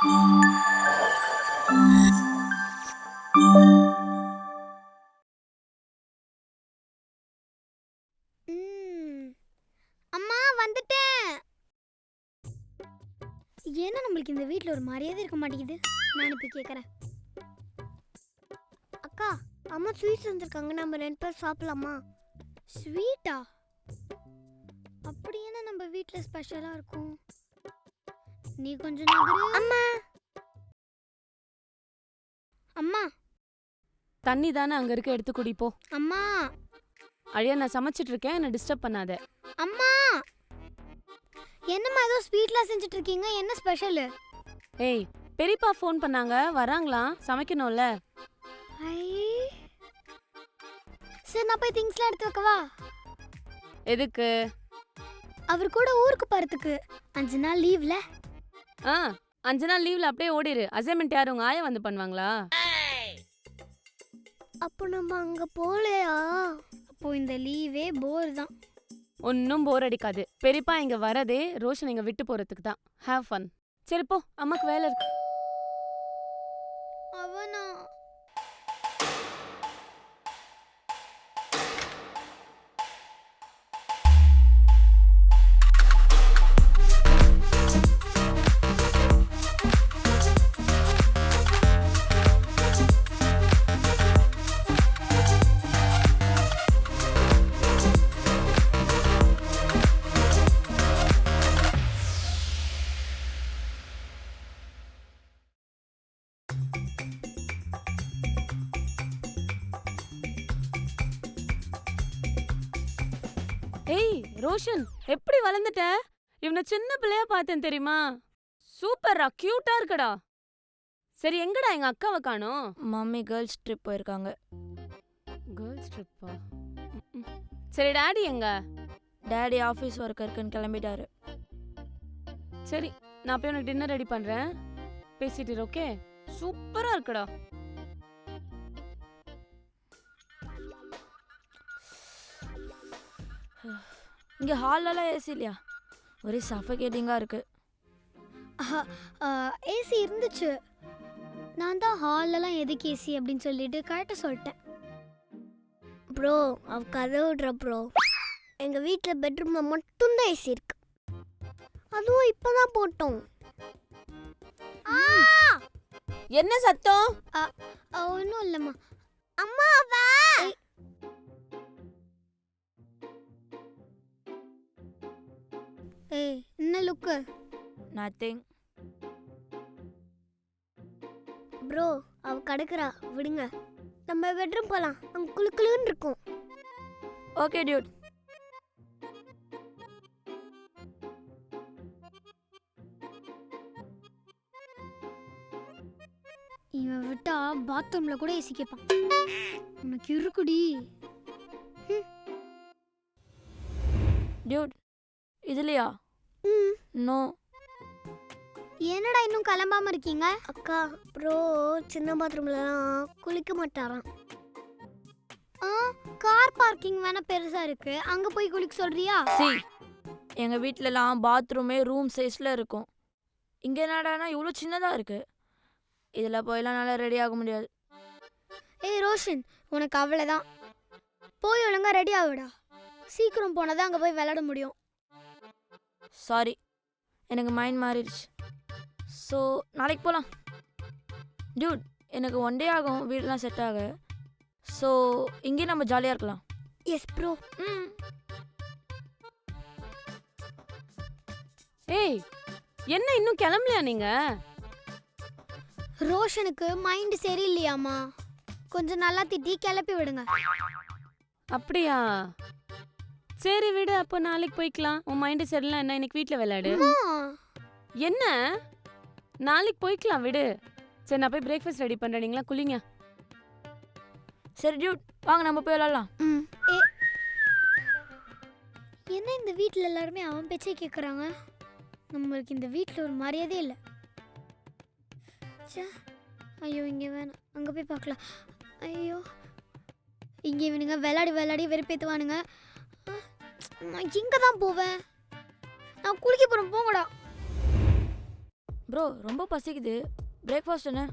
ம். அம்மா வந்துட்டேன். ஏன்னா நம்மளுக்கு இந்த வீட்டில் ஒரு மரியாதை இருக்க மாட்டேங்குது. நான் இப்போ கேட்குறேன். அக்கா, அம்மா ஸ்வீட் செஞ்சுருக்காங்க, நம்ம 2 பேர் சாப்பிடலாமா? ஸ்வீட்டா? அப்படி என்ன நம்ம வீட்டில் ஸ்பெஷலாக இருக்கும்? நீ கொஞ்சம் நகரு. அம்மா அம்மா தண்ணி தானே அங்க இருக்க, எடுத்து குடி போ. அம்மா அழியா, நான் சமைச்சிட்டு இருக்கேன், என்ன டிஸ்டர்ப் பண்ணாத. அம்மா என்னம்மா ஏதோ ஸ்வீட்லாம் செஞ்சுட்டு இருக்கீங்க, என்ன ஸ்பெஷல்? ஏய், பெரியப்பா ஃபோன் பண்ணாங்க, வராங்களாம், சமைக்கணும்ல. சரி, நான் போய் திங்ஸ்லாம் எடுத்து வைக்கவா? எதுக்கு? அவர் கூட ஊருக்கு போறதுக்கு 5 நாள் லீவ்ல. 5 நாள் லீவ்ல அப்படியே ஓடிரு. அசைன்மெண்ட் யார், உங்க ஆயா வந்து பண்ணுவாங்களா? அப்போ நம்ம அங்க போலையா? அப்போ இந்த லீவே போர் தான். ஒன்னும் போர் அடிக்காது. பெரியப்பா இங்க வரதே ரோஷன் இங்க விட்டு போறதுக்கு தான். Have fun. சரி போ, அம்மாக்கு வேலை இருக்கு. அவனா? ஏய் ரோஷன், எப்படி வளர்ந்துட்ட? இவனை சின்ன பிள்ளையா பார்த்தேன் தெரியுமா? சூப்பர்ரா, கியூட்டா இருக்கடா. சரி, எங்கடா எங்க அக்காவை காணோம்? மம்மி கேர்ள்ஸ் ட்ரிப் போயிருக்காங்க. கேர்ள்ஸ் ட்ரிப்பா? சரி, டாடி எங்க? டேடி ஆஃபீஸ் ஒர்க் இருக்குன்னு கிளம்பிட்டாரு. சரி, நான் போய் உனக்கு டின்னர் ரெடி பண்றேன். பேசிட்டு இரு, ஓகே? சூப்பரா இருக்குடா. இங்கே ஹாலெல்லாம் ஏசி இல்லையா? ஒரே சஃபகேட்டிங்காக இருக்குது. ஏசி இருந்துச்சு. நான் தான் ஹாலெல்லாம் எதுக்கு ஏசி அப்படின்னு சொல்லிட்டு கரெக்டாக சொல்லிட்டேன். ப்ரோ, அவ கதை விடுற ப்ரோ. எங்கள் வீட்டில் பெட்ரூமில் மட்டும்தான் ஏசி இருக்கு. அதுவும் இப்போ தான் போட்டோம். என்ன சத்தம்? ஒன்றும் இல்லைம்மா. அம்மா வா. ஏய், என்ன லுக்கு? நத்திங். ப்ரோ, அவ கிடக்குறா, விடுங்க. நம்ம பெட்ரூம் போகலாம், அங்கே குளுக்குளுன்னு இருக்கும். Okay Dude. இவன் விட்டா பாத்ரூம்ல கூட ஏசி கேட்பான். உனக்கு இருக்குடி. டியூட், இதுலையா? நோ. என்னடா இன்னும் கிளம்பாம இருக்கீங்க? அக்கா, ப்ரோ சின்ன பாத்ரூம்லலாம் குளிக்க மாட்டாராம். கார் பார்க்கிங் வேணா பெருசா இருக்கு, அங்க போய் குளிக்க சொல்றியா? சி, எங்கள் வீட்டிலலாம் பாத்ரூமே ரூம் சைஸில் இருக்கும். இங்கே என்னடானா இவ்வளோ சின்னதாக இருக்குது. இதில் போயெல்லாம் நல்லா ரெடி ஆக முடியாது. ஏய் ரோஷன், உனக்கு அவ்வளோதான். போய் ஒழுங்கா ரெடி ஆகுடா. சீக்கிரம் போனதான் அங்கே போய் விளையாட முடியும். சாரி, எனக்கு மைண்ட் மாறிடுச்சு. ஸோ நாளைக்கு போகலாம். டியூட், எனக்கு 1 டே ஆகும் வீடெலாம் செட் ஆக. ஸோ இங்கே நம்ம ஜாலியாக இருக்கலாம். Yes bro. ஏய், என்ன இன்னும் கிளம்பலையா நீங்க? ரோஷனுக்கு மைண்ட் சரியில்லையாமா, கொஞ்சம் நல்லா திட்டி கிளப்பி விடுங்க. அப்படியா? சரி விடு, அப்போ நாளைக்கு போய்க்கலாம். உன் மைண்டு சரியில்லை என்ன, இன்னைக்கு வீட்டில் விளையாடு. என்ன, நாளைக்கு போய்க்கலாம் விடு. சரி, நான் போய் பிரேக்ஃபாஸ்ட் ரெடி பண்ணுறேன், நீங்களா குளிங்க. சரி டியூட், வாங்க நம்ம போய் விளாட்லாம். என்ன இந்த வீட்டில் எல்லாருமே அவன் பேச்சே கேட்குறாங்க? நம்மளுக்கு இந்த வீட்டில் ஒரு மரியாதையே இல்லை. ஐயோ, இங்கே வேணாம், அங்கே போய் பார்க்கலாம். ஐயோ, இங்கே இவனுங்க விளையாடி விளையாடி வெறுப்பேற்றுவானுங்க. நான் இங்கே தான் போவேன். நான் குளிக்க போகிறேன், போங்கடா. ப்ரோ ரொம்ப பசிக்குது. பிரேக்ஃபாஸ்ட் என்ன?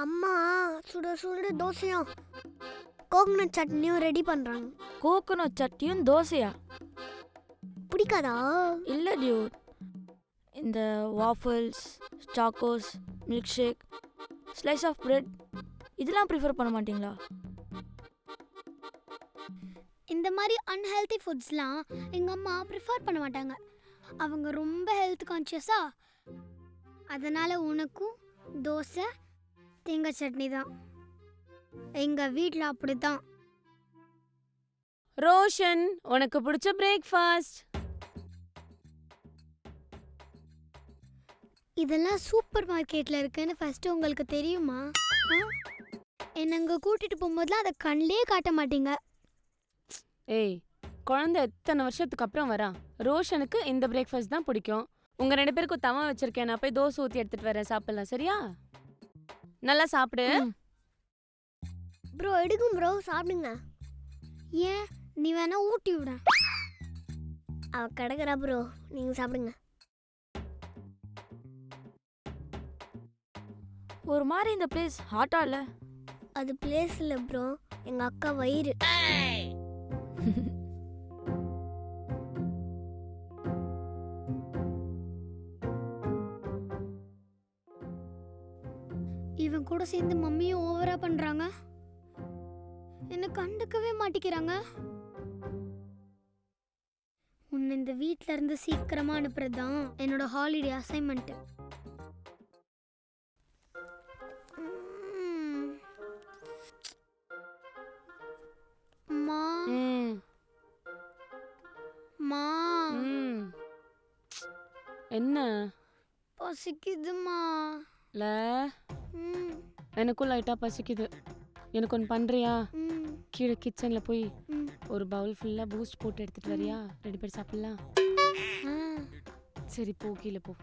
அம்மா சுட சுட தோசையும் கோகனட் சட்னியும் ரெடி பண்ணுறாங்க. கோகோனட் சட்னியும் தோசையா? பிடிக்காதா? இல்லை டியூட், இந்த waffles, chocos, milk shake, slice of bread இதெல்லாம் ப்ரிஃபர் பண்ண மாட்டீங்களா? இந்த மாதிரி அன்ஹெல்தி ஃபுட்ஸ்லாம் எங்கள் அம்மா ப்ரிஃபர் பண்ண மாட்டாங்க. அவங்க ரொம்ப ஹெல்த் கான்ஷியஸா. அதனால் உனக்கும் தோசை தேங்காய் சட்னி தான். எங்கள் வீட்டில் அப்படி தான். ரோஷன், உனக்கு பிடிச்ச பிரேக்ஃபாஸ்ட். இதெல்லாம் சூப்பர் மார்க்கெட்டில் இருக்குன்னு ஃபஸ்ட்டு உங்களுக்கு தெரியுமா? என்னை அங்கே கூட்டிகிட்டு போகும்போதுலாம் அதை கண்ணிலே காட்ட மாட்டீங்க. ஏய், குழந்தை எத்தனை வருஷத்துக்கு அப்புறம் வரான். ரோஷனுக்கு இந்த பிரேக்ஃபாஸ்ட் தான் பிடிக்கும். உங்க 2 பேருக்கும் தவா வச்சிருக்கேன். நான் போய் தோசை ஊற்றி எடுத்துட்டு வரேன், சாப்பிடலாம். சரியா? நல்லா சாப்பிடு. ப்ரோ எடுக்கும் ப்ரோ, சாப்பிடுங்க. ஏன் நீ வேணா ஊட்டி விட. அவ கிடக்குறா ப்ரோ, நீங்கள் சாப்பிடுங்க. ஒரு மாதிரி இந்த பிளேஸ் ஹாட்டா இல்லை? அது பிளேஸ் இல்லை ப்ரோ, எங்கள் அக்கா வயிறு. இவன் கூட சேர்ந்து மம்மியும் ஓவரா பண்றாங்க. என்ன கண்டுக்கவே மாட்டிக்கிறாங்க. உன்னை இந்த வீட்ல இருந்து சீக்கிரமா அனுப்புறதுதான் என்னோட ஹாலிடே அசைன்மெண்ட். மா மா என்ன பசிக்குதுமா. ல எனக்கும் லைட்டா பசிக்குது. எனக்கு ஒன்று பண்றியா? கீழே கிச்சன்ல போய் ஒரு பவுல் ஃபுல்லா பூஸ்ட் போட்டு எடுத்துட்டு வரியா? 2 பேர் சாப்பிடலாம். சரி போ, கீழே போ.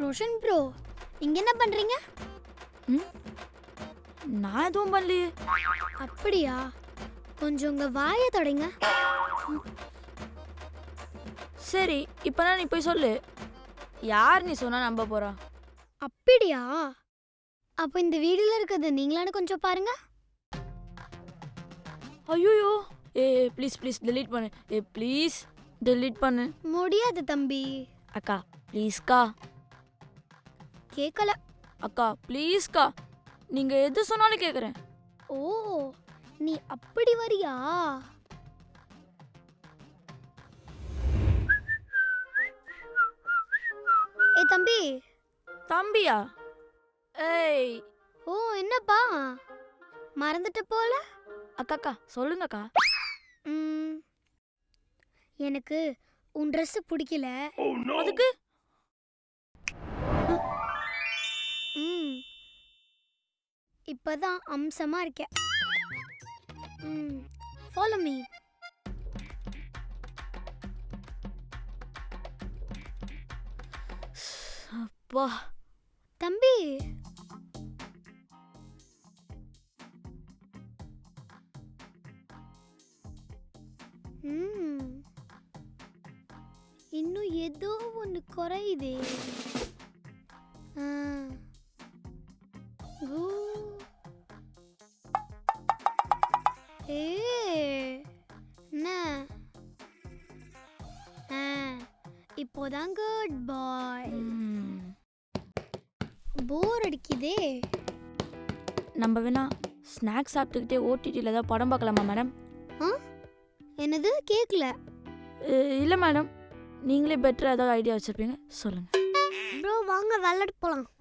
ரோஷன் ப்ரோ, இங்க என்ன பண்றீங்க? நான் எதுவும் பண்ணலையே. அப்படியா? கொஞ்சம் உங்க வாயை தொடங்க. சரி, இப்போ நீ போய் சொல்லு. யார் நீ சொன்னா நம்ப போறா? அப்படியா? அப்போ இந்த வீடியோல இருக்கிறது நீங்களானு கொஞ்சம் பாருங்க. ஐயோ, ப்ளீஸ் ப்ளீஸ் டெலீட் பண்ணு. ப்ளீஸ் டெலீட் பண்ணு. முடியாது தம்பி. அக்கா ப்ளீஸ்க்கா. கேட்கல. அக்கா ப்ளீஸ்க்கா, நீங்க எது சொன்னாலும் கேட்குறேன். ஓ, நீ அப்படி வரியா? ஏய் தம்பி. தம்பியா? ஏய். ஓ என்னப்பா மறந்துட்ட போல. அக்கா சொல்லுங்கக்கா. எனக்கு உன் ட்ரெஸ் பிடிக்கல. அதுக்கு இப்பதான் அம்சமா இருக்க. Follow me. வா தம்பி. இன்னும் ஏதோ ஒன்று குறையுதே. என்ன இப்போதான் குட் பாய். போர் அடிக்குதே. நம்ம வேணா ஸ்நாக்ஸ் சாப்பிட்டுக்கிட்டே ஓடிடியில் ஏதாவது படம் பார்க்கலாமா மேடம்? என்னது கேட்கல? இல்லை மேடம், நீங்களே பெட்டராக ஏதாவது ஐடியா வச்சுருப்பீங்க, சொல்லுங்கள். ப்ரோ வாங்க விளையாட போகலாம்.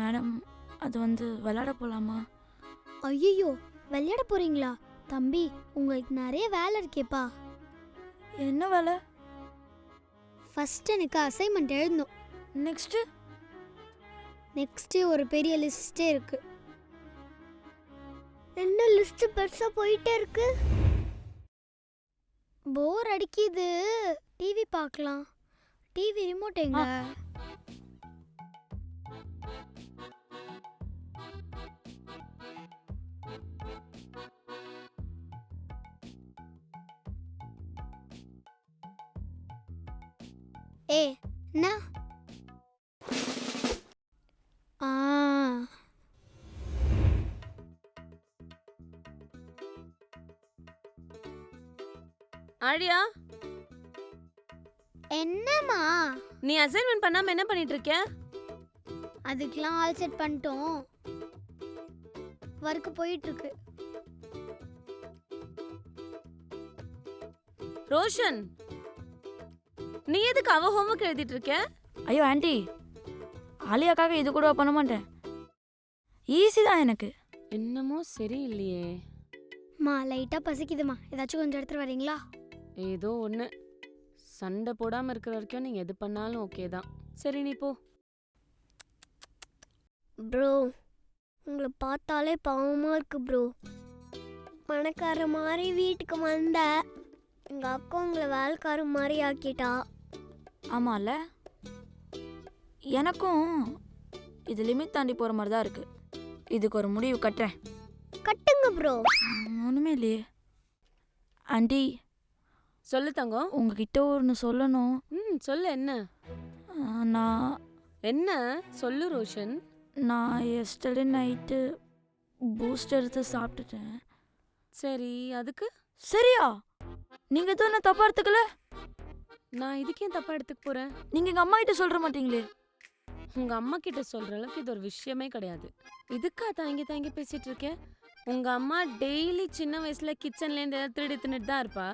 மேடம், அது வந்து விளையாட போகலாமா? ஐயோ, விளையாட போகிறீங்களா? தம்பி உங்களுக்கு நிறைய வேலை இருக்கேப்பா. என்ன வேலை? ஃபர்ஸ்ட் எனக்கு அசைன்மெண்ட் எழுதணும். நெக்ஸ்ட்டு ஒரு பெரிய லிஸ்ட்டே இருக்கு. என்ன லிஸ்ட் பெருசா போயிட்டே இருக்கு. போர் அடிக்குது. டிவி பார்க்கலாம். டிவி ரிமோட் எங்க? ஏய் என்ன ஆ ஆழியா, என்னம்மா நீ அசைன்மெண்ட் பண்ணாம என்ன பண்ணிட்டு இருக்க? அதுக்கெல்லாம் ஆல் செட் பண்ணிட்டோம். ஒர்க் போயிட்டு இருக்கு. ரோஷன், நீ எதுக்கு அவ ஹோம்வொர்க் எழுதிட்டு இருக்க? ஐயோ ஆண்டி, ஆலியாக்காக இது கூட பண்ண மாட்டேன். ஈஸி தான் எனக்கு. என்னமோ சரியில்லையே. மா லைட்டா பசிக்குதுமா, ஏதாச்சும் கொஞ்சம் எடுத்துட்டு வரீங்களா? ஏதோ ஒன்று. சண்டை போடாமல் இருக்கிற வரைக்கும் நீங்கள் எது பண்ணாலும் ஓகே தான். சரி நீ போ. ப்ரோ, உங்களை பார்த்தாலே பாவமா இருக்கு ப்ரோ. பணக்கார மாதிரி வீட்டுக்கு வந்த எங்க அக்கா உங்களை வேலைக்கார மாதிரி ஆக்கிட்டா. ஆமாம்ல, எனக்கும் இது லிமிட் தாண்டி போகிற மாதிரி தான் இருக்குது. இதுக்கு ஒரு முடிவு கட்டுறேன். கட்டுங்க ப்ரோ. ஒன்றுமே இல்லையே. ஆண்டி, சொல்லு தங்கம். உங்ககிட்ட ஒன்று சொல்லணும். சொல்லு. என்ன நான் என்ன சொல்லு ரோஷன். நான் எஸ்டர்டே நைட்டு பூஸ்ட் எடுத்து சாப்பிட்டுட்டேன். சரி, அதுக்கு? சரியா? நீங்கள் எதுவும் என்ன தப்பாக எடுத்துக்கல? நான் இதுக்கே தப்பா எடுத்துக்க போறேன். நீங்கள் எங்கள் அம்மா கிட்ட சொல்கிற மாட்டீங்களே. உங்க அம்மா கிட்ட சொல்ற அளவுக்கு இது ஒரு விஷயமே கிடையாது. இதுக்கா தாங்கி தாங்கி பேசிட்டு இருக்கேன்? உங்க அம்மா டெய்லி சின்ன வயசுல கிச்சன்ல இருந்து ஏதாவது திருடி தின்னுட்டு தான் இருப்பா.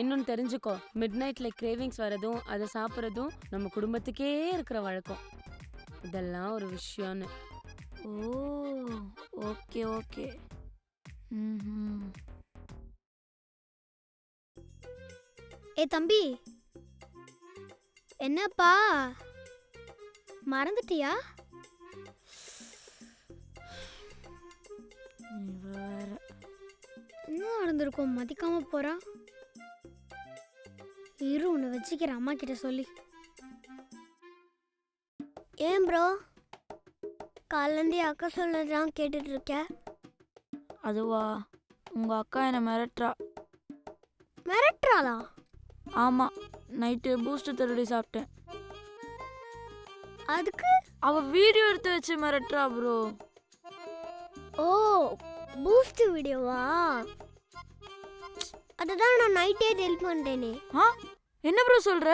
இன்னொன்னு தெரிஞ்சுக்கோ, மிட் நைட்ல கிரேவிங்ஸ் வரதும் அதை சாப்பிட்றதும் நம்ம குடும்பத்துக்கே இருக்கிற வழக்கம். இதெல்லாம் ஒரு விஷயம்னு. ஓ, ஓகே ஓகே. ம். ஏ தம்பி, என்னப்பா மறந்துட்டியா? வேற என்ன நடந்திருக்கும் மதிக்காம போறா? இரு, உன்னை வச்சுக்கிற அம்மா கிட்ட சொல்லி. ஏன் ப்ரோ காலேந்தி அக்கா சொல்லதான் கேட்டுட்டு இருக்க? அதுவா, உங்கள் அக்கா என்னை மிரட்டுறா. மிரட்டுறாளா? ஆமாம், நைட்டு பூஸ்ட் திருடி சாப்பிட்டேன். அதுக்கு அவள் வீடியோ எடுத்து வச்சு மிரட்டுறா ப்ரோ. ஓ, பூஸ்ட் வீடியோவா? அதுதான் நான் நைட்டே டெலிட் பண்ணிட்டேனே. ஆ, என்ன ப்ரோ சொல்கிற?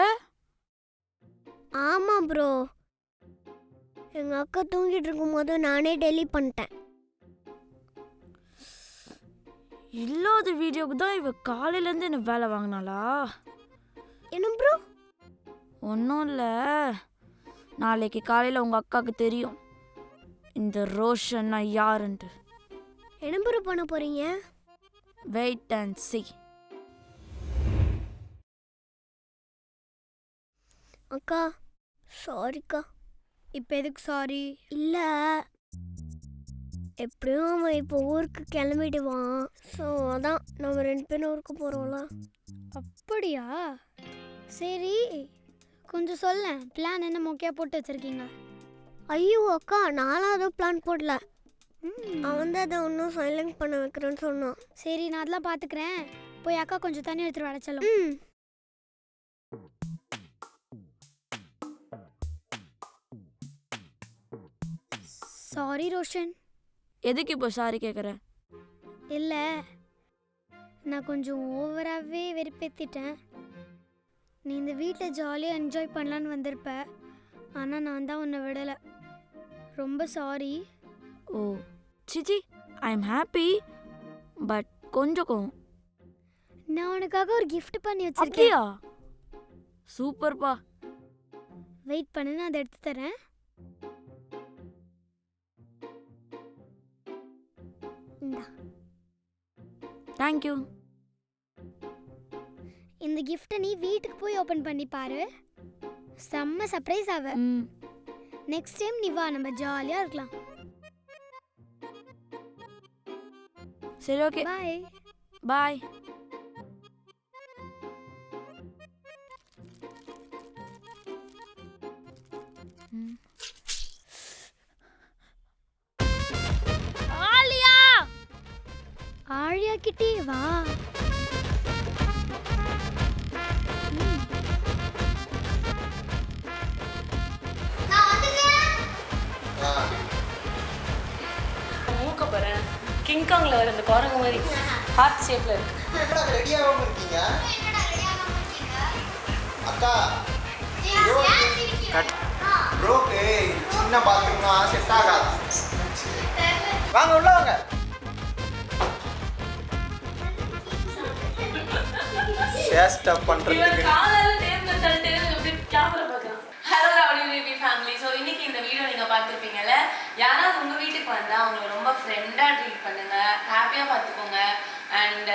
ஆமாம் ப்ரோ, எங்கள் அக்கா தூங்கிட்டு இருக்கும்போது நானே டெலிட் பண்ணிட்டேன். இல்லாத வீடியோவுக்கு தான் இவ காலையிலேருந்து என்ன வேலை வாங்கினாளா? என்ன ப்ரோ? ஒன்றும் இல்லை, நாளைக்கு காலையில் உங்கள் அக்காவுக்கு தெரியும் இந்த ரோஷன் நான் யாருன்ட்டு. என்ன ப்ரோ பண்ண போறீங்க? Wait and see. அக்கா சாரிக்கா. இப்போ எதுக்கு சாரி? இல்லை, எப்படியும் அவன் இப்போ ஊருக்கு கிளம்பிடுவான். ஸோ அதான் நம்ம 2 பேரும் ஊருக்கு போகிறோம்ல. அப்படியா? சரி, கொஞ்சம் சொல்ல, பிளான் என்ன மொக்கையாக போட்டு வச்சுருக்கீங்க? ஐயோ அக்கா, நானும் அதுவும் பிளான் போடல. அவன் தான் அதை ஒன்றும் சைலண்ட் பண்ண வைக்கிறேன்னு சொன்னான். சரி, நான் அதெல்லாம் பார்த்துக்கிறேன். போய் அக்கா கொஞ்சம் தண்ணி எடுத்துட்டு வர சொல்லும். சாரி ரோஷன். எதுக்கு இப்போ சாரி கேட்குற? இல்லை, நான் கொஞ்சம் ஓவராகவே வெறுப்பேற்றிட்டேன். நீ இந்த வீட்டில் ஜாலியாக என்ஜாய் பண்ணலான்னு வந்திருப்ப, ஆனால் நான் தான் உன்னை விடலை. ரொம்ப சாரி. ஓ சிச்சி, ஐ எம் ஹாப்பி, பட் கொஞ்சம் கோவம். நான் உனக்காக ஒரு gift பண்ணி வச்சிருக்கேன். அப்படியா? சூப்பர்ப்பா. வெயிட் பண்ணு, நான் அதை எடுத்து தரேன். இந்தா, தேங்க்யூ. இந்த gift-அ நீ வீட்டுக்கு போய் ஓப்பன் பண்ணி பாரு. செம்ம சர்ப்ரைஸ் ஆவ. நெக்ஸ்ட் டைம் நீ வா, நம்ம ஜாலியாக இருக்கலாம். சரி, ஓகே, பாய். பாய். ஆழியா கிட்டே வா. கிங்காங்ல வர அந்த குரங்கு மாதிரி ஹார்ட் ஷேப்ல இருக்கு. என்னடா ரெடியாகாம இருக்கீங்க அக்கா? ப்ரோக்கு சின்ன பாத்ரூம்னா செட் ஆகாது. வாங்க உள்ள வாங்க. சேஸ்டா பண்றதுக்கு காலால டேப்ல தள்ளிட்டு அப்படியே கேமரா பார்க்கறான். Hello rowdy baby family. So இன்னைக்கு இந்த வீடியோ நீங்க பார்த்துருப்பீங்கல்ல, யாராவது உங்க வீட்டுக்கு வந்தா அவங்களை ரொம்ப ஃப்ரெண்டா ட்ரீட் பண்ணுங்க, ஹாப்பியா பார்த்துக்கோங்க. அண்ட்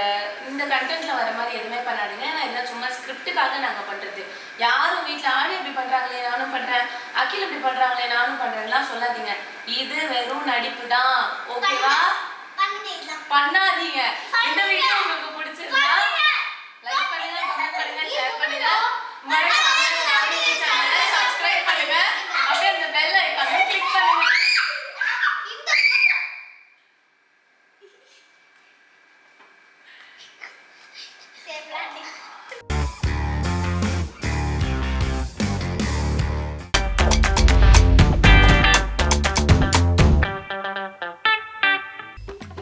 இந்த கண்டென்ட்ல வர மாதிரி எதுவுமே பண்ணாதீங்க. ஏன்னா இதெல்லாம் சும்மா ஸ்கிரிப்டுக்காக நாங்க பண்றது. யாரும் வீட்டில் ஆடி இப்படி பண்றாங்களே நானும் பண்றேன், அகில் இப்படி பண்றாங்களே நானும் பண்றேன்லாம் சொல்லாதீங்க. இது வெறும் நடிப்பு தான், ஓகேவா? பண்ணாதீங்க. இந்த வீடியோ உங்களுக்கு பிடிச்சிருந்தா லைக் பண்ணுங்க, கமெண்ட் பண்ணுங்க, ஷேர் பண்ணுங்க, மறக்காம ரவுடி சேனலை சப்ஸ்கிரைப் பண்ணுங்க, அப்படியே அந்த பெல் ஐகானை கிளிக் பண்ணுங்க.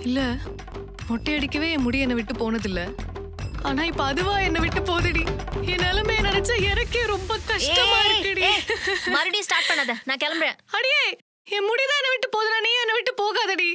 இல்ல மொட்டை அடிக்கவே என் முடி என்னை விட்டு போனதில்ல. ஆனா இப்ப அதுவா என்னை விட்டு போகுதுடி. என் நிலைமைய நினைச்சா எனக்கே ரொம்ப கஷ்டமா இருக்குடி. மறுபடியும் ஸ்டார்ட் பண்ணாத, நான் கிளம்புறேன். அடியே, என் முடிதான் என்னை விட்டு போகுதுடா, நீ என்னை விட்டு போகாதடி.